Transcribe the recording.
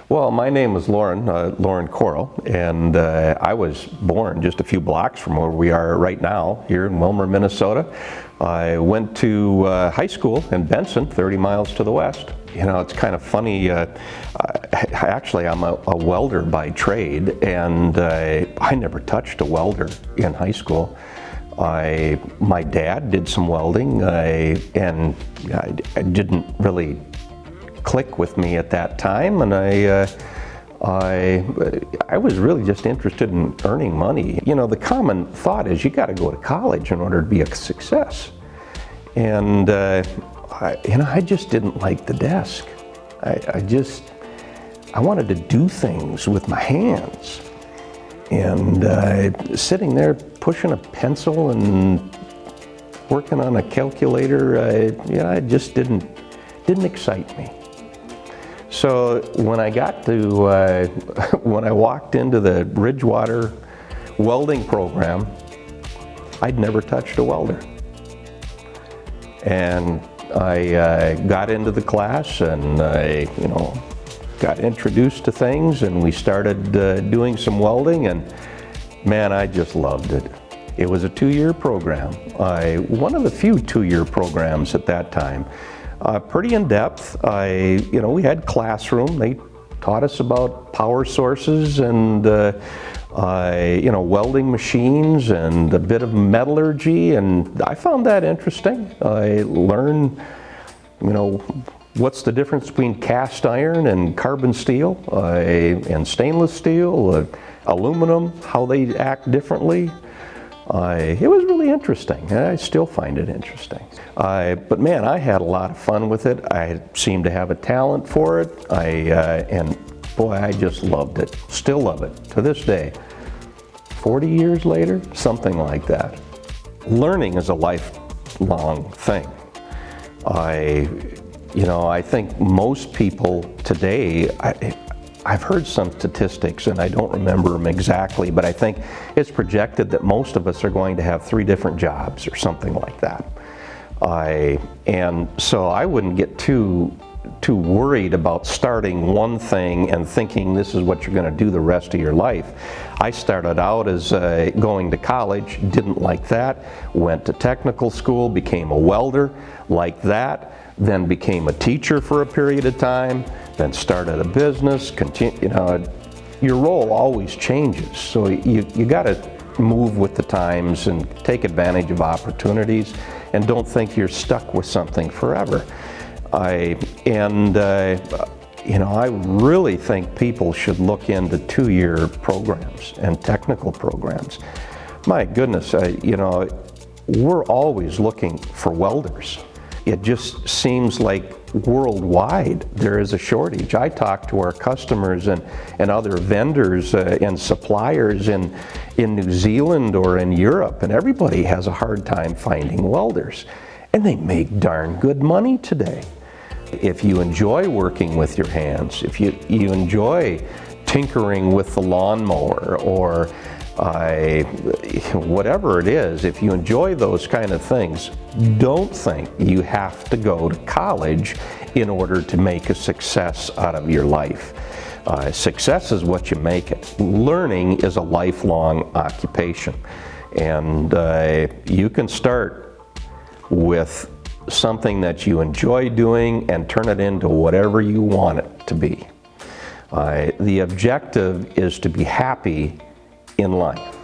Well, my name is Lauren Coral, and I was born just a few blocks from where we are right now, here in Willmar, Minnesota. I went to high school in Benson, 30 miles to the west. You know, it's kind of funny, actually I'm a welder by trade, and I never touched a welder in high school. My dad did some welding, and I didn't really click with me at that time, and I was really just interested in earning money. You know, the common thought is you got to go to college in order to be a success, and I just didn't like the desk. I wanted to do things with my hands, and sitting there pushing a pencil and working on a calculator, it just didn't excite me. So when I got to, when I walked into the Ridgewater welding program, I'd never touched a welder. And I got into the class, and I, got introduced to things, and we started doing some welding, and man, I just loved it. It was a 2-year program. One of the few 2-year programs at that time. Pretty in depth. We had classroom. They taught us about power sources and welding machines and a bit of metallurgy, and I found that interesting. I learned, what's the difference between cast iron and carbon steel, and stainless steel, aluminum, how they act differently. It was really interesting. I still find it interesting. But man, I had a lot of fun with it. I seemed to have a talent for it. And boy, I just loved it. Still love it to this day. 40 years later, something like that. Learning is a lifelong thing. I think most people today, I've heard some statistics, and I don't remember them exactly, but I think it's projected that most of us are going to have 3 different jobs or something like that. And so I wouldn't get too worried about starting one thing and thinking this is what you're going to do the rest of your life. I started out as going to college, didn't like that, went to technical school, became a welder, like that, then became a teacher for a period of time, then started a business. Your role always changes, so you got to move with the times and take advantage of opportunities, and don't think you're stuck with something forever. I really think people should look into 2-year programs and technical programs. My goodness, we're always looking for welders. It just seems like worldwide there is a shortage. I talk to our customers and other vendors and suppliers in New Zealand or in Europe, and everybody has a hard time finding welders. And they make darn good money today. If you enjoy working with your hands, if you enjoy tinkering with the lawnmower, or whatever it is, if you enjoy those kind of things, don't think you have to go to college in order to make a success out of your life. Success is what you make it. Learning is a lifelong occupation, and you can start with something that you enjoy doing and turn it into whatever you want it to be. The objective is to be happy in life.